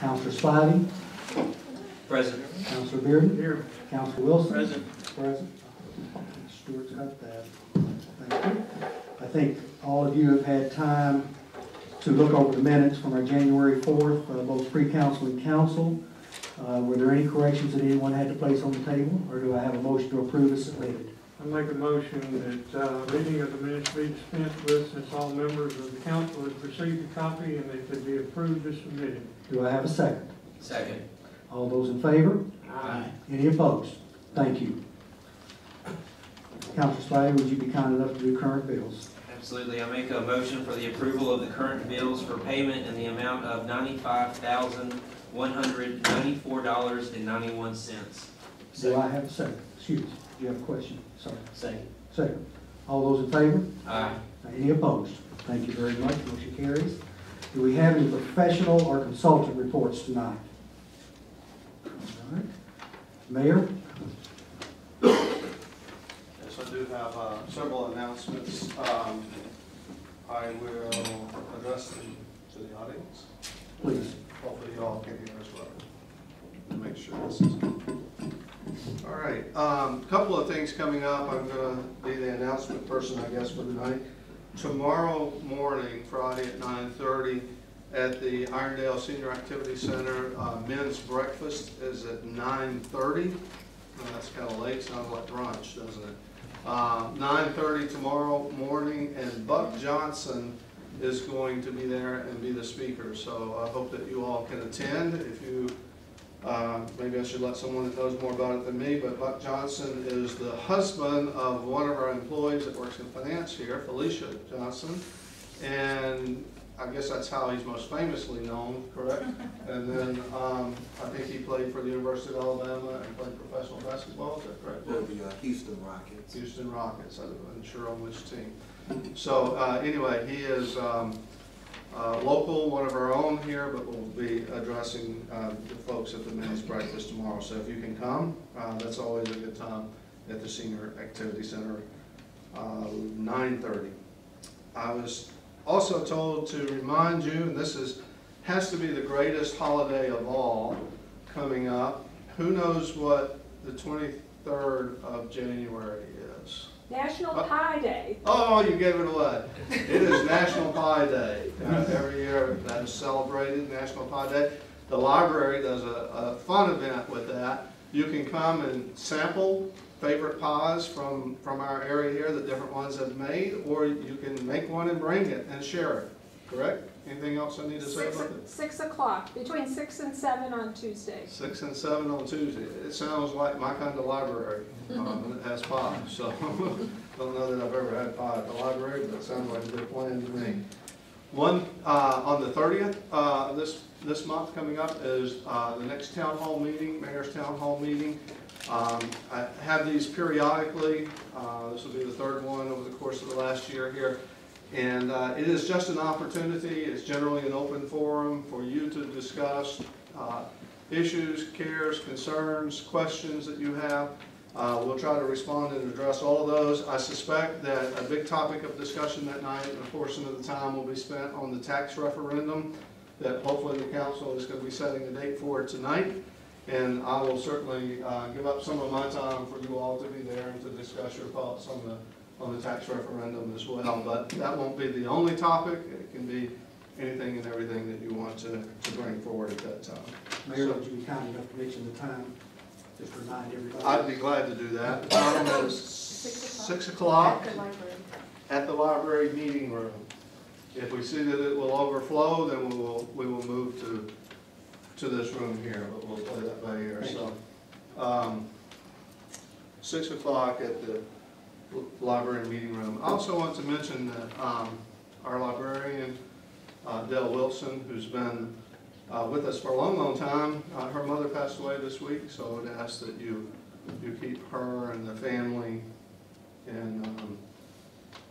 Counselor Spivey. Present. Counselor Bearden. Here. Counselor Wilson. Present. Present. Stewart's got that. Thank you. I think all of you have had time to look over the minutes from our January 4th, both pre-council and council. Were there any corrections that anyone had to place on the table, or do I have a motion to approve as submitted? I make a motion that reading of the minutes be dispensed with, since all members of the council have received a copy and they could be approved as submitted. Do I have a second? Second. All those in favor? Aye. Any opposed? Thank you. Counselor Spivey, would you be kind enough to do current bills? Absolutely. I make a motion for the approval of the current bills for payment in the amount of $95,194.91. Do I have a second? Excuse me, do you have a question? Sorry. Second. Second. All those in favor? Aye. Any opposed? Thank you very much. Motion carries. Do we have any professional or consultant reports tonight? All right. Mayor? Yes, I do have several announcements. I will address them to the audience. Please. Hopefully you all can hear as well. Make sure this is good. All right, a couple of things coming up. I'm going to be the announcement person, I guess, for tonight. Tomorrow morning, Friday at 9:30, at the Irondale Senior Activity Center, men's breakfast is at 9:30. That's kind of late, sounds like brunch, doesn't it? 9:30 tomorrow morning, and Buck Johnson is going to be there and be the speaker. So I hope that you all can attend. If you maybe I should let someone that knows more about it than me, but Buck Johnson is the husband of one of our employees that works in finance here, Felicia Johnson, and I guess that's how he's most famously known, correct? And then I think he played for the University of Alabama and played professional basketball, is that correct? For the Houston Rockets. Houston Rockets, I'm unsure on which team. So anyway, he is local, one of our own here, but we'll be addressing the folks at the men's breakfast tomorrow. So if you can come, that's always a good time at the Senior Activity Center, 9:30. I was also told to remind you, and this has to be the greatest holiday of all coming up. Who knows what the 23rd of January is? National Pie Day. Oh, you gave it away. It is National Pie Day. Every year that is celebrated, National Pie Day. The library does a fun event with that. You can come and sample favorite pies from our area here that different ones have made, or you can make one and bring it and share it, correct? Anything else I need to say about it? 6 o'clock, between 6 and 7 on Tuesday. 6 and 7 on Tuesday. It sounds like my kind of library, and it has pie. So don't know that I've ever had pie at the library, but it sounds like a good plan to me. One on the 30th, this month coming up is the next town hall meeting, mayor's town hall meeting. I have these periodically. This will be the third one over the course of the last year here. And it is just an opportunity. It's generally an open forum for you to discuss issues, cares, concerns, questions that you have. We'll try to respond and address all of those. I suspect that a big topic of discussion that night, and a portion of the time will be spent on the tax referendum that hopefully the council is going to be setting a date for tonight. And I will certainly give up some of my time for you all to be there and to discuss your thoughts on the tax referendum as well. But that won't be the only topic. It can be anything and everything that you want to bring forward at that time. Mayor, would you be kind enough to mention the time? Just remind everybody. I'd be glad to do that. The time is 6 o'clock At the library. at the library meeting room. If we see that it will overflow, then we will move to this room here, but we'll play that by ear. So 6 o'clock at the library meeting room. I also want to mention that our librarian, Dell Wilson, who's been with us for a long, long time, her mother passed away this week, so I would ask that you keep her and the family in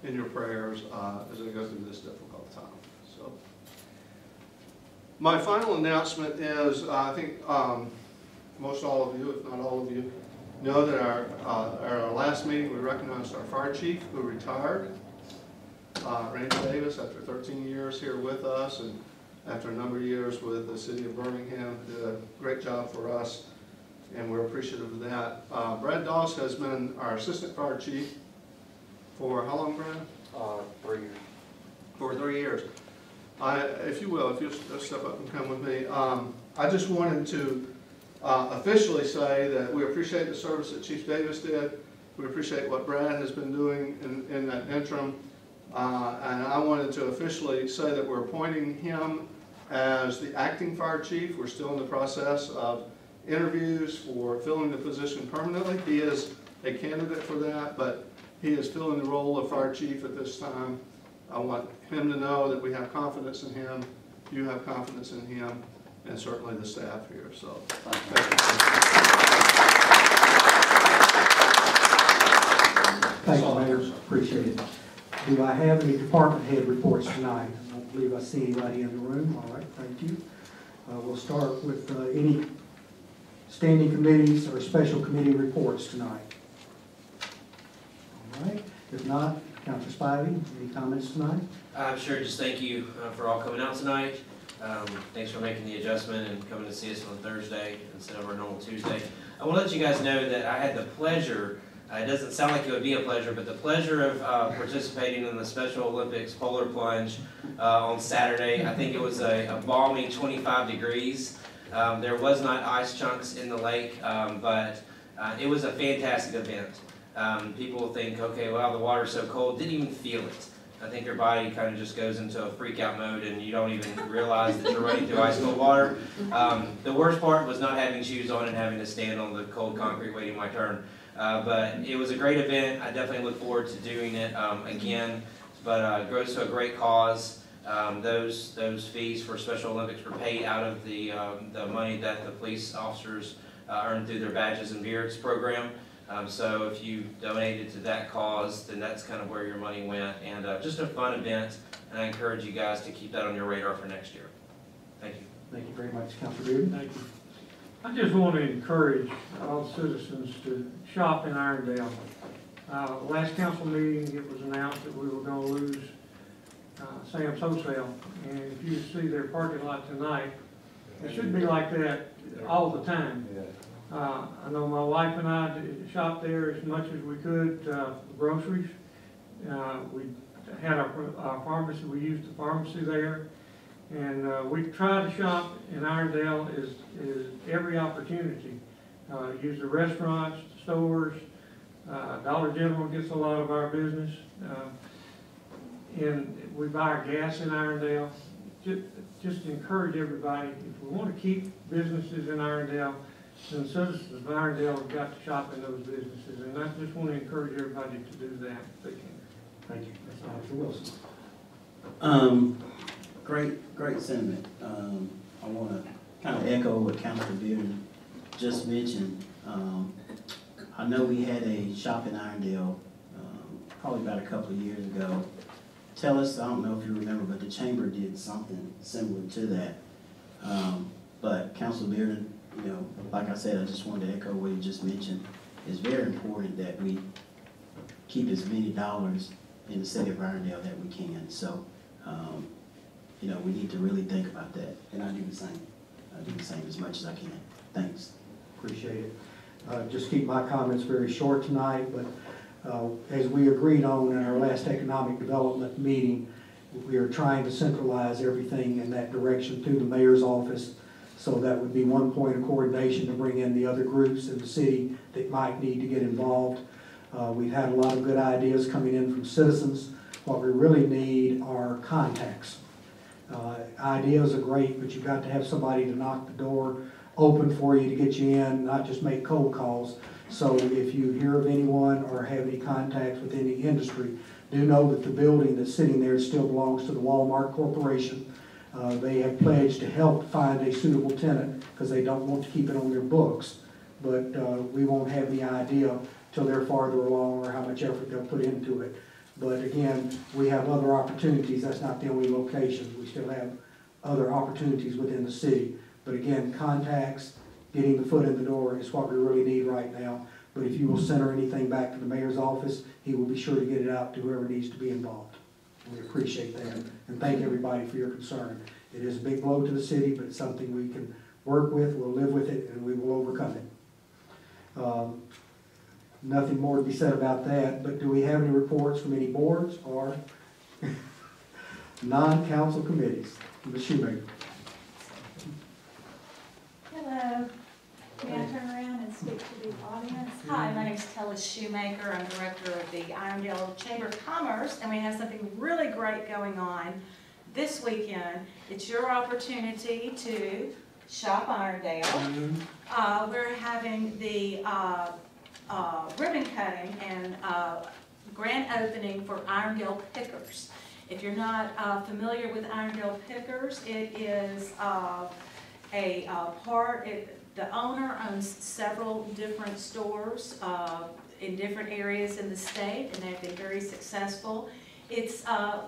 your prayers as they go through this difficult time. So, my final announcement is, I think most all of you, if not all of you, know that at our last meeting we recognized our fire chief who retired, Randy Davis, after 13 years here with us, and after a number of years with the city of Birmingham. Did a great job for us, and we're appreciative of that. Brad Doss has been our assistant fire chief for how long, Brad? 3 years. For 3 years. If you will, if you'll step up and come with me. I just wanted to officially say that we appreciate the service that Chief Davis did. We appreciate what Brad has been doing in that interim. And I wanted to officially say that we're appointing him as the acting fire chief. We're still in the process of interviews for filling the position permanently. He is a candidate for that, but he is filling the role of fire chief at this time. I want him to know that we have confidence in him, you have confidence in him, and certainly the staff here. So, thank Thank you, Mayor. Appreciate it. Do I have any department head reports tonight? I don't believe I see anybody in the room. All right, thank you. We'll start with any standing committees or special committee reports tonight. All right. If not, Councilor Spivey, any comments tonight? Sure, just thank you for all coming out tonight. Thanks for making the adjustment and coming to see us on Thursday instead of our normal Tuesday. I want to let you guys know that I had the pleasure, it doesn't sound like it would be a pleasure, but the pleasure of participating in the Special Olympics polar plunge on Saturday. I think it was a balmy 25 degrees. There was not ice chunks in the lake, but it was a fantastic event. People think, okay, well, the water's so cold, didn't even feel it. I think your body kind of just goes into a freak out mode and you don't even realize that you're running through ice cold water. The worst part was not having shoes on and having to stand on the cold concrete waiting my turn. But it was a great event. I definitely look forward to doing it again, but it goes to a great cause. Those fees for Special Olympics were paid out of the money that the police officers earned through their Badges and Beards program. So if you donated to that cause, then that's kind of where your money went. And just a fun event, and I encourage you guys to keep that on your radar for next year. Thank you. Thank you very much, Councilor Bearden. Thank you. I just want to encourage all citizens to shop in Irondale. Last council meeting, it was announced that we were going to lose Sam's Wholesale. And if you see their parking lot tonight, it should be like that all the time. I know my wife and I shopped there as much as we could for groceries. We had our pharmacy, we used the pharmacy there. And we try to shop in Irondale is every opportunity. Use the restaurants, the stores. Dollar General gets a lot of our business. And we buy our gas in Irondale. Just encourage everybody, if we want to keep businesses in Irondale, then citizens of Irondale have got to shop in those businesses. And I just want to encourage everybody to do that if they can. Thank you. Councilor Wilson. Great sentiment. I want to kind of echo what Councilor Bearden just mentioned. I know we had a shop in Irondale probably about a couple of years ago. Tell us, I don't know if you remember, but the chamber did something similar to that. But Councilor Bearden, you know, like I said, I just wanted to echo what you just mentioned. It's very important that we keep as many dollars in the city of Irondale that we can. So, you know, we need to really think about that. And I do the same. I do the same as much as I can. Thanks. Appreciate it. Just keep my comments very short tonight, but as we agreed on in our last economic development meeting, we are trying to centralize everything in that direction through the mayor's office. So that would be one point of coordination to bring in the other groups in the city that might need to get involved. We've had a lot of good ideas coming in from citizens. What we really need are contacts. Ideas are great, but you've got to have somebody to knock the door open for you to get you in, not just make cold calls. So if you hear of anyone or have any contacts with any industry, do know that the building that's sitting there still belongs to the Walmart Corporation. They have pledged to help find a suitable tenant because they don't want to keep it on their books. But we won't have the idea till they're farther along or how much effort they'll put into it. But again, we have other opportunities. That's not the only location. We still have other opportunities within the city. But again, contacts, getting the foot in the door is what we really need right now. But if you will send anything back to the mayor's office, he will be sure to get it out to whoever needs to be involved. We appreciate that. And thank everybody for your concern. It is a big blow to the city, but it's something we can work with, we'll live with it, and we will overcome it. Nothing more to be said about that, but do we have any reports from any boards or non-council committees? Ms. Shoemaker. Hello. May I turn around and speak to the audience? Hi, my name is Tellis Shoemaker. I'm director of the Irondale Chamber of Commerce, and we have something really great going on this weekend. It's your opportunity to shop Irondale. We're having the ribbon cutting and grand opening for Irondale Pickers. If you're not familiar with Irondale Pickers, it is the owner owns several different stores in different areas in the state, and they've been very successful. It's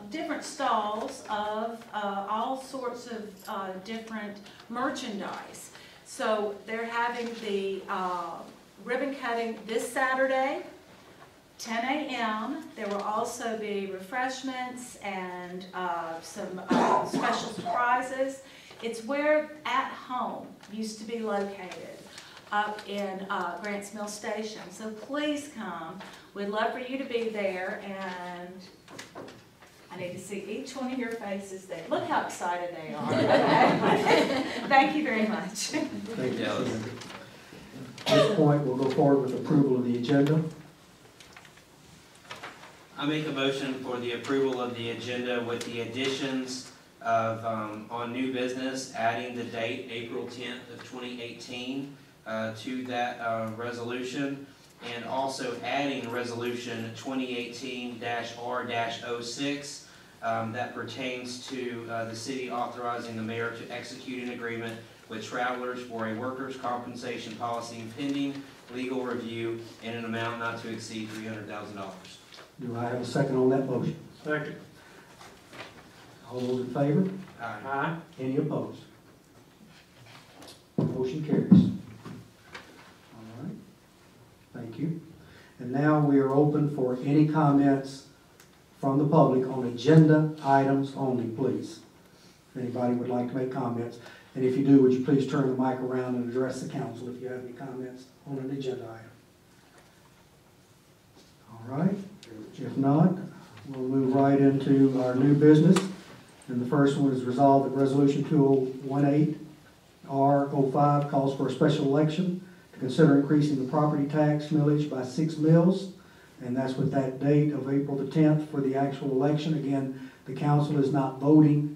different stalls of all sorts of different merchandise. So they're having the ribbon cutting this Saturday, 10 a.m. There will also be refreshments and some special surprises. It's where At Home used to be located, up in Grants Mill Station. So please come. We'd love for you to be there, and I need to see each one of your faces there. Look how excited they are. Okay? Thank you very much. Thank you. At this point, we'll go forward with approval of the agenda. I make a motion for the approval of the agenda with the additions of, on new business, adding the date, April 10th of 2018, to that resolution, and also adding resolution 2018-R-06 that pertains to the city authorizing the mayor to execute an agreement with Travelers for a workers' compensation policy pending legal review in an amount not to exceed $300,000. Do I have a second on that motion? Second. All those in favor? Aye. Any opposed? Motion carries. All right. Thank you. And now we are open for any comments from the public on agenda items only, please. If anybody would like to make comments. And if you do, would you please turn the mic around and address the council if you have any comments on an agenda item. All right. If not, we'll move right into our new business. And the first one is resolved that Resolution 2018-R-05 calls for a special election to consider increasing the property tax millage by 6 mills. And that's with that date of April the 10th for the actual election. Again, the council is not voting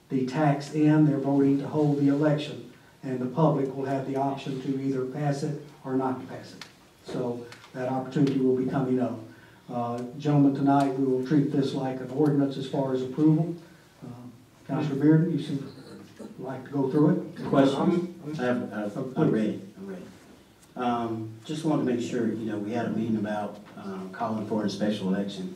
the tax in, they're voting to hold the election. And the public will have the option to either pass it or not to pass it. So that opportunity will be coming up. Gentlemen, tonight we will treat this like an ordinance as far as approval. Councilor Bearden, you seem like to go through it. Question? I'm ready. Just wanted to make sure, we had a meeting about calling for a special election.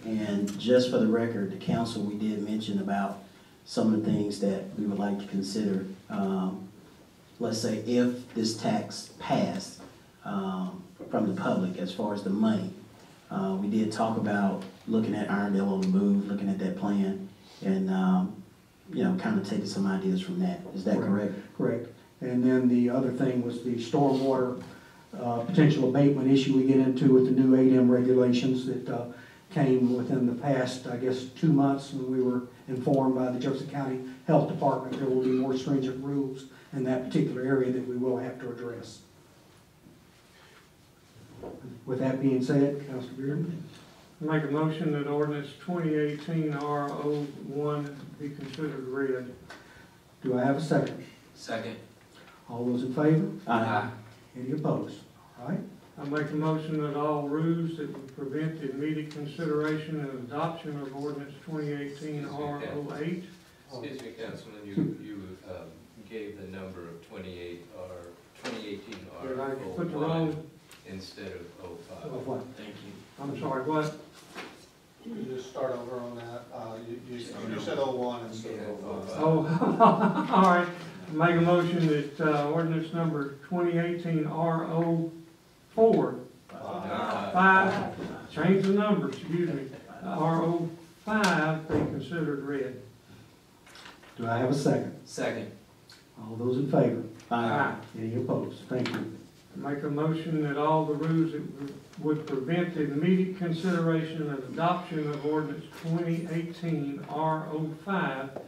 And just for the record, the council, we did mention about some of the things that we would like to consider. Let's say if this tax passed from the public as far as the money. We did talk about looking at Irondale on the move, looking at that plan, and kind of taking some ideas from that. Is that correct? Correct. And then the other thing was the stormwater potential abatement issue we get into with the new 8M regulations that came within the past, I guess, 2 months when we were informed by the Jefferson County Health Department there will be more stringent rules in that particular area that we will have to address. With that being said, Councilor Bearden. Make a motion that ordinance 2018-R-01 be considered read. Do I have a second? Second. All those in favor? Aye. Any opposed? All right. I make a motion that all rules that would prevent the immediate consideration and adoption of ordinance 2018-R-08. Excuse me, Councilman, you gave the number of 2018 Did I put the R-01 wrong? instead of 05. Of what? Thank you. I'm sorry, what? You just start over on that. You said 01 instead of 05. Oh, all right. Make a motion that ordinance number 2018-R-04, 5, change the number, excuse me, R-05 be considered read. Do I have a second? Second. All those in favor? Aye. Any opposed? Thank you. Make a motion that all the rules that would prevent the immediate consideration of adoption of ordinance 2018 R05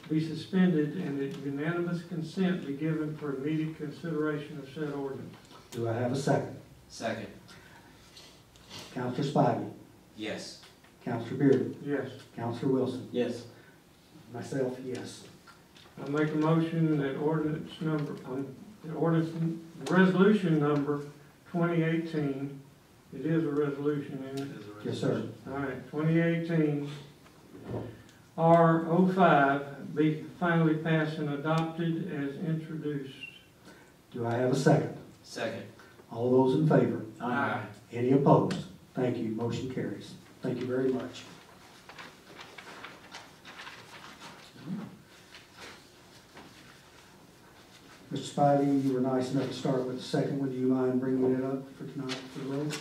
be suspended and that unanimous consent be given for immediate consideration of said ordinance. Do I have a second? Second. Counselor Spivey, Yes. Counselor Bearden, Yes. Counselor Wilson, Yes. myself, yes. I make a motion that resolution number 2018, it is a resolution, isn't it? Yes, sir. All right, 2018 R05 be finally passed and adopted as introduced. Do I have a second? Second. All those in favor? Aye. Any opposed? Thank you. Motion carries. Thank you very much. Mr. Spivey, you were nice enough to start with the second one. Do you mind bringing it up for tonight for the road?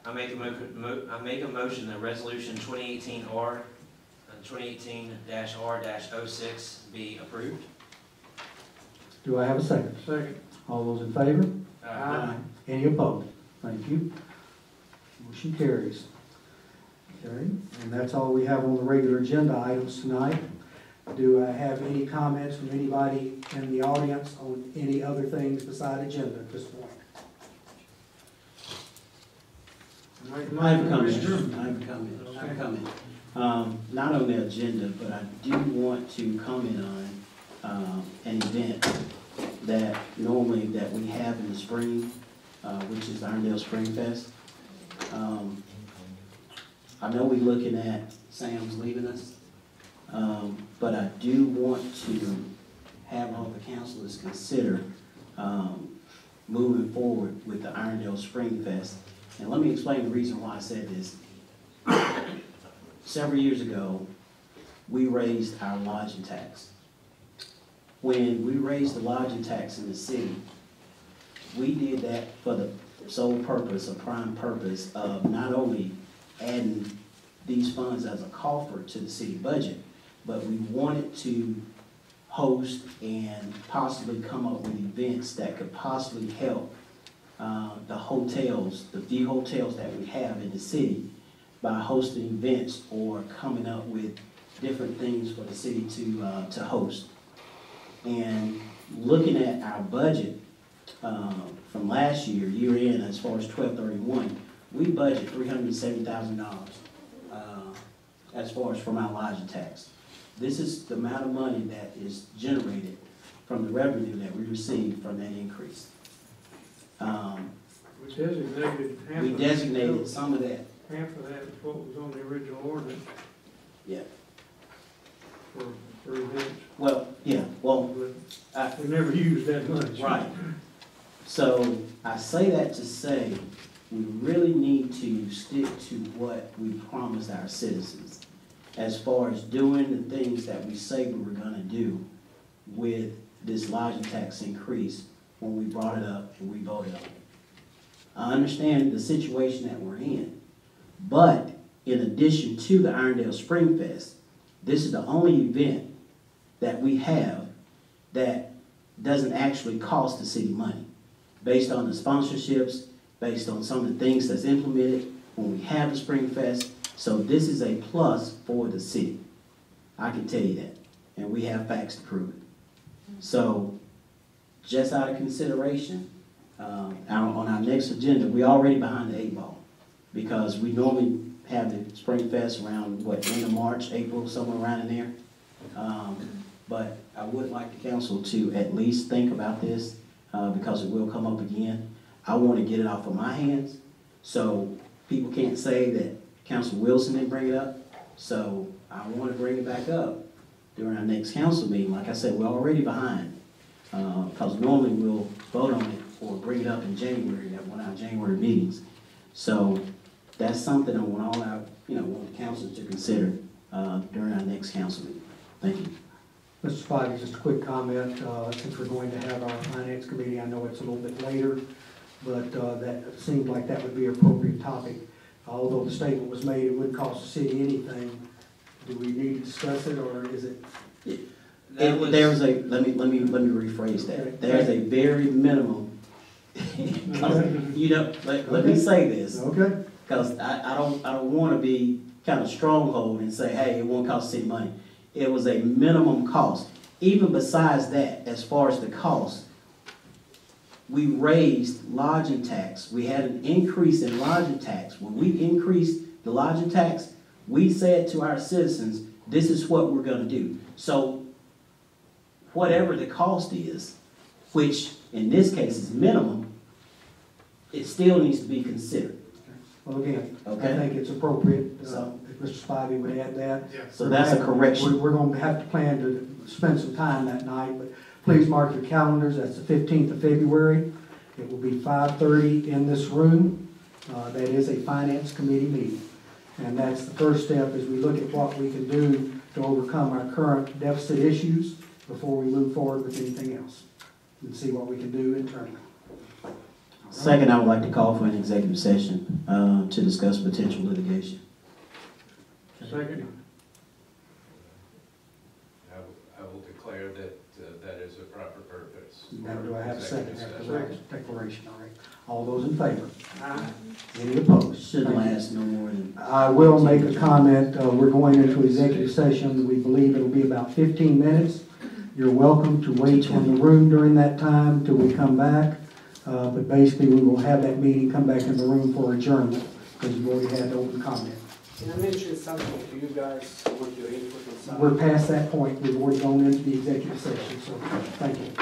I make a motion that resolution 2018-R06 be approved. Do I have a second? Second. All those in favor? Aye. Any opposed? Thank you. Motion carries. Okay, and that's all we have on the regular agenda items tonight. Do I have any comments from anybody in the audience on any other things beside agenda at this point? I have a comment. Not on the agenda, but I do want to comment on an event that normally that we have in the spring, which is Irondale Spring Fest. I know we're looking at Sam's leaving us, but I do want to have all the councilors consider moving forward with the Irondale Spring Fest. And let me explain the reason why I said this. Several years ago, we raised our lodging tax. When we raised the lodging tax in the city, we did that for the sole purpose, a prime purpose of not only adding these funds as a coffer to the city budget, but we wanted to host and possibly come up with events that could possibly help the hotels, the few hotels that we have in the city, by hosting events or coming up with different things for the city to host. And looking at our budget from last year, year end, as far as 12/31, we budget $370,000 as far as from our lodging tax. This is the amount of money that is generated from the revenue that we receive from that increase. We designated half We of designated some of that. half of that is what was on the original ordinance Yeah. for events, Well, yeah, well, but we never used that much. right. So I say that to say, we really need to stick to what we promised our citizens as far as doing the things that we say we were gonna do with this lodging tax increase when we brought it up and we voted on it. I understand the situation that we're in, but in addition to the Irondale Spring Fest, this is the only event that we have that doesn't actually cost the city money, based on the sponsorships, based on some of the things that's implemented when we have the Spring Fest. So this is a plus for the city. I can tell you that, and we have facts to prove it. So just out of consideration, on our next agenda, we're already behind the 8 ball, because we normally have the Spring Fest around, end of March, April, somewhere around in there. But I would like the council to at least think about this, because it will come up again. I want to get it off of my hands, so people can't say that Council Wilson didn't bring it up. So I want to bring it back up during our next council meeting. Like I said, we're already behind, because normally we'll vote on it or bring it up in January at one of our January meetings. So that's something I want all our, want the councils to consider during our next council meeting. Thank you. Mr. Spivey, just a quick comment. Since we're going to have our finance committee, I know it's a little bit later, but that seemed like that would be an appropriate topic. Although the statement was made, it wouldn't cost the city anything. Do we need to discuss it, or is it? That was, There's a, let me rephrase that. Okay. There's a very minimum, 'cause, you know, let me say this, Okay, because I don't want to be kind of stronghold and say, hey, it won't cost city money. It was a minimum cost. Even besides that, as far as the cost, we raised lodging tax. We had an increase in lodging tax. When we increased the lodging tax, we said to our citizens, this is what we're going to do. So whatever the cost is, which in this case is minimum, it still needs to be considered. well, again, I Okay? think it's appropriate, So- if Mr. Spivey would add that. So that's a correction. We're going to have to plan to spend some time that night, but please mark your calendars, that's the 15th of February. It will be 5:30 in this room. That is a finance committee meeting. And that's the first step as we look at what we can do to overcome our current deficit issues before we move forward with anything else and see what we can do internally. Second, I would like to call for an executive session to discuss potential litigation. Second. I will declare that that is a proper purpose. Now, do I have a second Executive after session. that declaration? All right. All those in favor? Aye. Any opposed? Shouldn't Thank you. last no more than. I will make a comment. We're going into executive session. We believe it'll be about 15 minutes. You're welcome to wait in the room during that time till we come back. But basically, we will have that meeting, come back in the room for adjournment because you've already had open comment. Can I mention something to you guys? I want your input on something. We're past that point. We've already gone into the executive session, so thank you.